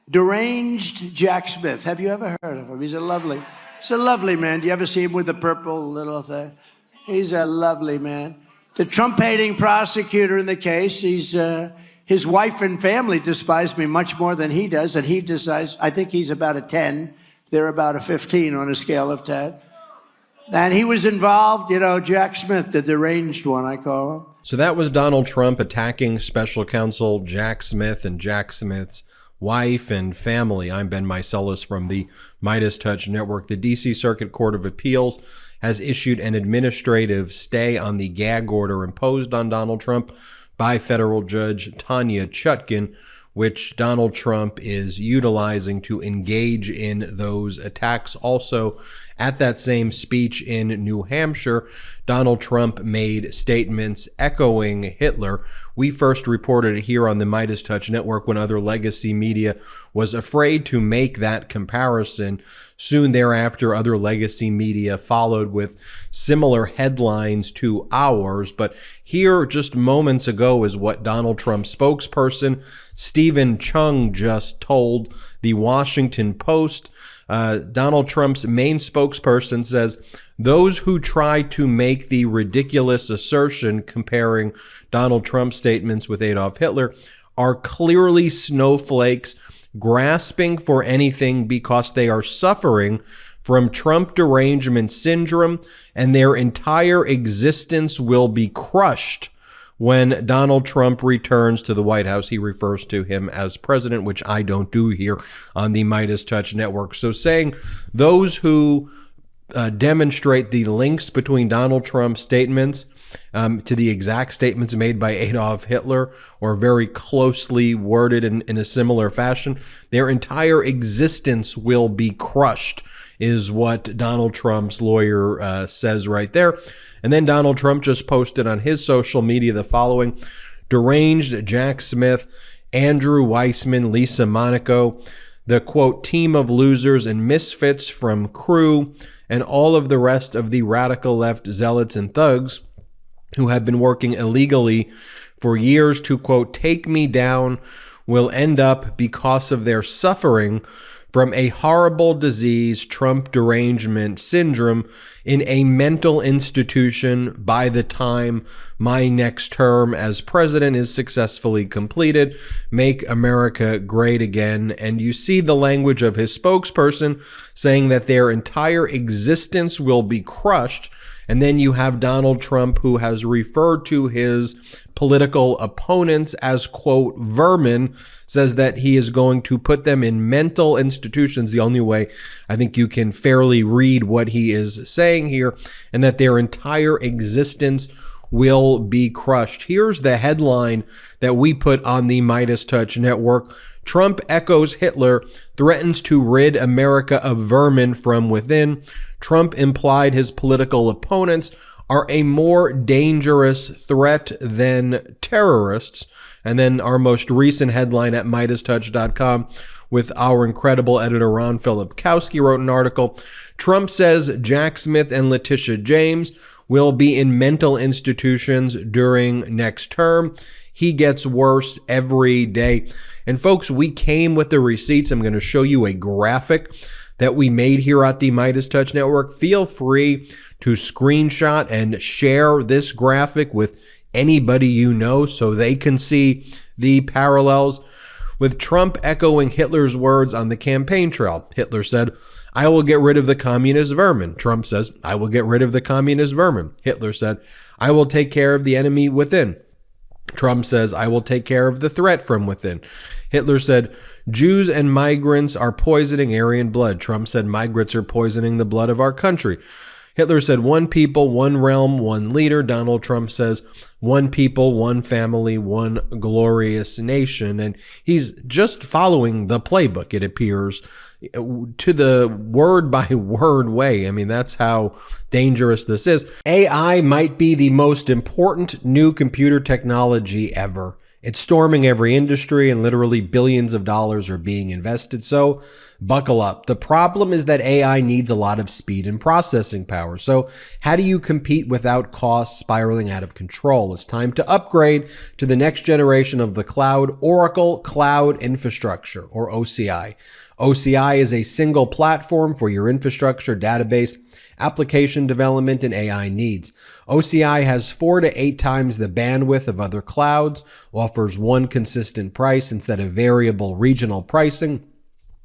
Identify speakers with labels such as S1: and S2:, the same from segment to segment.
S1: Deranged Jack Smith. Have you ever heard of him? He's a lovely man. Do you ever see him with the purple little thing? He's a lovely man. The Trump-hating prosecutor in the case, his wife and family despise me much more than he does, and he decides, I think he's about a 10. They're about a 15 on a scale of 10. And he was involved, Jack Smith, the deranged one, I call him.
S2: So that was Donald Trump attacking special counsel Jack Smith and Jack Smith's wife and family. I'm Ben Meiselas from the MeidasTouch Network. The D.C. Circuit Court of Appeals has issued an administrative stay on the gag order imposed on Donald Trump by federal judge Tanya Chutkan, which Donald Trump is utilizing to engage in those attacks. Also, at that same speech in New Hampshire, Donald Trump made statements echoing Hitler. We first reported it here on the MeidasTouch Network when other legacy media was afraid to make that comparison. Soon thereafter, other legacy media followed with similar headlines to ours. But here, just moments ago, is what Donald Trump's spokesperson, Stephen Chung, just told the Washington Post. Donald Trump's main spokesperson says, those who try to make the ridiculous assertion comparing Donald Trump's statements with Adolf Hitler are clearly snowflakes grasping for anything because they are suffering from Trump derangement syndrome, and their entire existence will be crushed when Donald Trump returns to the White House. He refers to him as president, which I don't do here on the MeidasTouch Network. So saying those who demonstrate the links between Donald Trump's statements to the exact statements made by Adolf Hitler, or very closely worded in a similar fashion, their entire existence will be crushed, is what Donald Trump's lawyer says right there. And then Donald Trump just posted on his social media the following: deranged Jack Smith, Andrew Weissman, Lisa Monaco, the, quote, team of losers and misfits from Crew, and all of the rest of the radical left zealots and thugs who have been working illegally for years to, quote, take me down, will end up, because of their suffering from a horrible disease, Trump derangement syndrome, in a mental institution by the time my next term as president is successfully completed. Make America great again. And you see the language of his spokesperson saying that their entire existence will be crushed. And then you have Donald Trump, who has referred to his political opponents as, quote, vermin, says that he is going to put them in mental institutions, the only way I think you can fairly read what he is saying here, and that their entire existence will be crushed. Here's the headline that we put on the MeidasTouch Network: Trump echoes Hitler, threatens to rid America of vermin from within. Trump implied his political opponents are a more dangerous threat than terrorists. And then our most recent headline at MeidasTouch.com with our incredible editor Ron Filipkowski wrote an article: Trump says Jack Smith and Letitia James will be in mental institutions during next term. He gets worse every day. And folks, we came with the receipts. I'm going to show you a graphic that we made here at the MeidasTouch Network. Feel free to screenshot and share this graphic with anybody you know so they can see the parallels. With Trump echoing Hitler's words on the campaign trail, Hitler said, I will get rid of the communist vermin. Trump says, I will get rid of the communist vermin. Hitler said, I will take care of the enemy within. Trump says, I will take care of the threat from within. Hitler said, Jews and migrants are poisoning Aryan blood. Trump said, migrants are poisoning the blood of our country. Hitler said, one people, one realm, one leader. Donald Trump says, one people, one family, one glorious nation. And he's just following the playbook, it appears, to the word by word way. I mean, that's how dangerous this is. AI might be the most important new computer technology ever. It's storming every industry and literally billions of dollars are being invested. So buckle up. The problem is that AI needs a lot of speed and processing power. So how do you compete without costs spiraling out of control? It's time to upgrade to the next generation of the cloud, Oracle Cloud Infrastructure, or OCI. OCI is a single platform for your infrastructure, database, application development, and AI needs. OCI has 4 to 8 times the bandwidth of other clouds, offers one consistent price instead of variable regional pricing,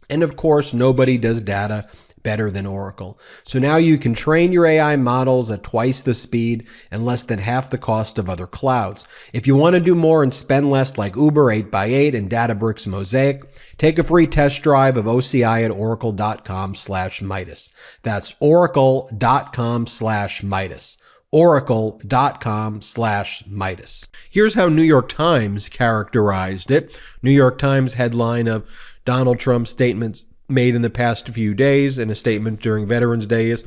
S2: and of course, nobody does data better than Oracle. So now you can train your AI models at twice the speed and less than half the cost of other clouds. If you want to do more and spend less like Uber 8x8 and Databricks Mosaic, take a free test drive of OCI at oracle.com/Meidas. That's oracle.com/Meidas. oracle.com/Meidas. Here's how New York Times characterized it. New York Times headline of Donald Trump's statements made in the past few days in a statement during Veterans Day is,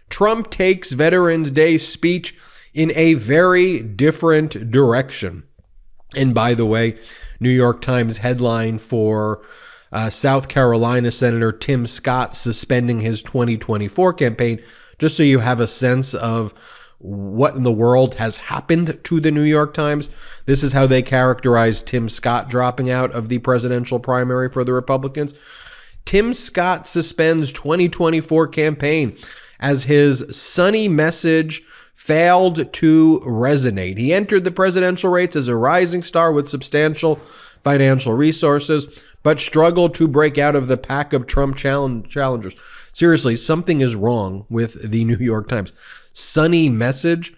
S2: Trump takes Veterans Day speech in a very different direction. And by the way, New York Times headline for South Carolina Senator Tim Scott suspending his 2024 campaign, just so you have a sense of what in the world has happened to the New York Times. This is how they characterize Tim Scott dropping out of the presidential primary for the Republicans. Tim Scott suspends 2024 campaign as his sunny message failed to resonate. He entered the presidential race as a rising star with substantial financial resources, but struggled to break out of the pack of Trump challengers. Seriously, something is wrong with the New York Times. Sunny message,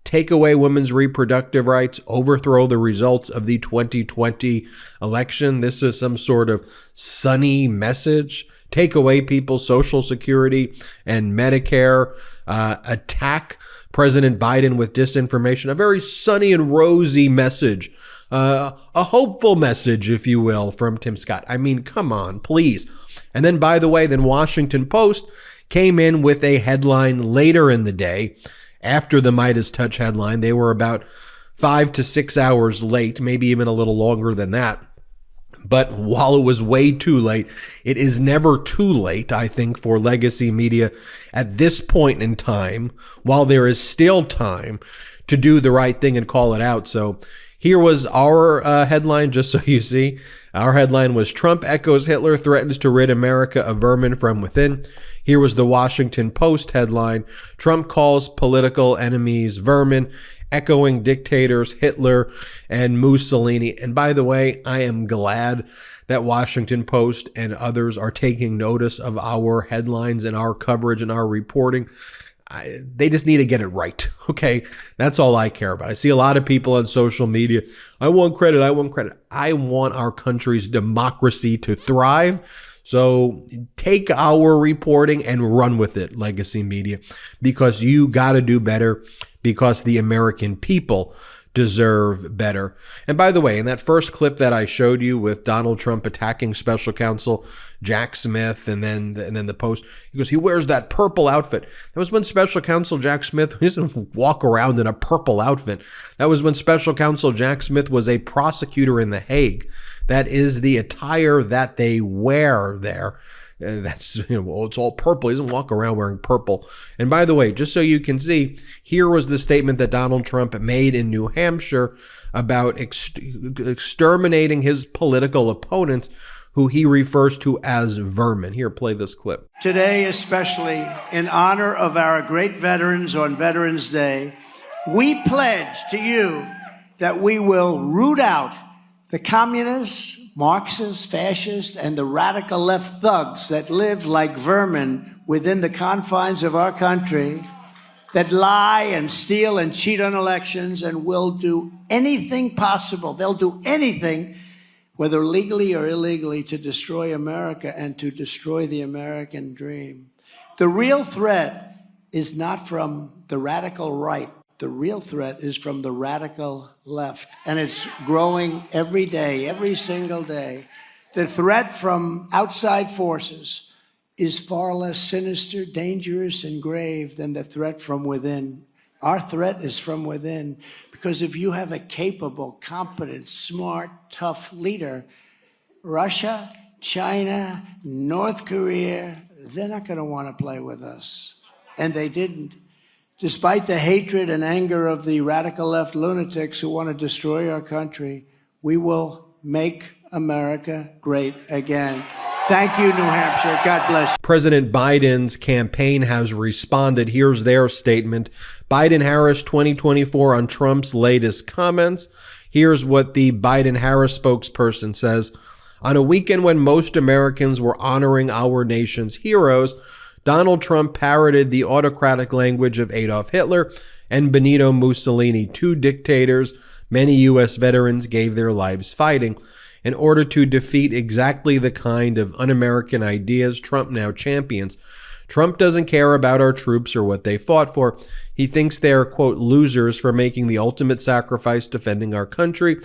S2: take away women's reproductive rights, overthrow the results of the 2020 election. This is some sort of sunny message. Take away people's Social Security and Medicare. Attack President Biden with disinformation. A very sunny and rosy message. A hopeful message, if you will, from Tim Scott. I mean, come on, please. And then, by the way, then Washington Post came in with a headline later in the day. After the MeidasTouch headline, they were about 5 to 6 hours late, maybe even a little longer than that. But while it was way too late, it is never too late, I think, for legacy media at this point in time, while there is still time to do the right thing and call it out. So here was our headline, just so you see. Our headline was, Trump echoes Hitler, threatens to rid America of vermin from within. Here was the Washington Post headline, Trump calls political enemies vermin, echoing dictators Hitler and Mussolini. And by the way, I am glad that Washington Post and others are taking notice of our headlines and our coverage and our reporting. They just need to get it right. Okay, that's all I care about. I see a lot of people on social media. I want credit. I want credit. I want our country's democracy to thrive. So take our reporting and run with it, legacy media, because you got to do better, because the American people deserve better. And by the way, in that first clip that I showed you with Donald Trump attacking special counsel Jack Smith and then the Post, he goes, he wears that purple outfit. That was when special counsel Jack Smith doesn't walk around in a purple outfit. That was when special counsel Jack Smith was a prosecutor in The Hague. That is the attire that they wear there. That's, well, it's all purple. He doesn't walk around wearing purple. And by the way, just so you can see, here was the statement that Donald Trump made in New Hampshire about exterminating his political opponents, who he refers to as vermin. Here, play this clip.
S1: Today, especially in honor of our great veterans on Veterans Day, we pledge to you that we will root out the communists, Marxists, fascists, and the radical left thugs that live like vermin within the confines of our country, that lie and steal and cheat on elections and will do anything possible. They'll do anything, whether legally or illegally, to destroy America and to destroy the American dream. The real threat is not from the radical right. The real threat is from the radical left, and it's growing every day, every single day. The threat from outside forces is far less sinister, dangerous, and grave than the threat from within. Our threat is from within, because if you have a capable, competent, smart, tough leader, Russia, China, North Korea, they're not going to want to play with us. And they didn't. Despite the hatred and anger of the radical left lunatics who want to destroy our country, we will make America great again. Thank you, New Hampshire. God bless you.
S2: President Biden's campaign has responded. Here's their statement. Biden-Harris 2024 on Trump's latest comments. Here's what the Biden-Harris spokesperson says. On a weekend when most Americans were honoring our nation's heroes, Donald Trump parroted the autocratic language of Adolf Hitler and Benito Mussolini, two dictators many U.S. veterans gave their lives fighting, in order to defeat exactly the kind of un-American ideas Trump now champions. Trump doesn't care about our troops or what they fought for. He thinks they're, quote, losers for making the ultimate sacrifice defending our country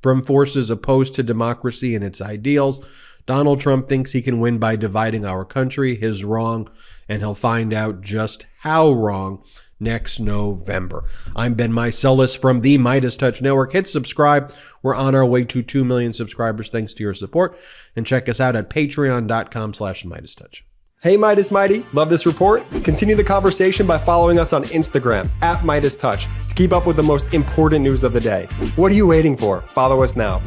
S2: from forces opposed to democracy and its ideals. Donald Trump thinks he can win by dividing our country. His wrong, and he'll find out just how wrong next November. I'm Ben Meiselas from the MeidasTouch Network. Hit subscribe. We're on our way to 2 million subscribers thanks to your support. And check us out at patreon.com/MeidasTouch.
S3: Hey Midas Mighty, love this report? Continue the conversation by following us on Instagram @MeidasTouch to keep up with the most important news of the day. What are you waiting for? Follow us now.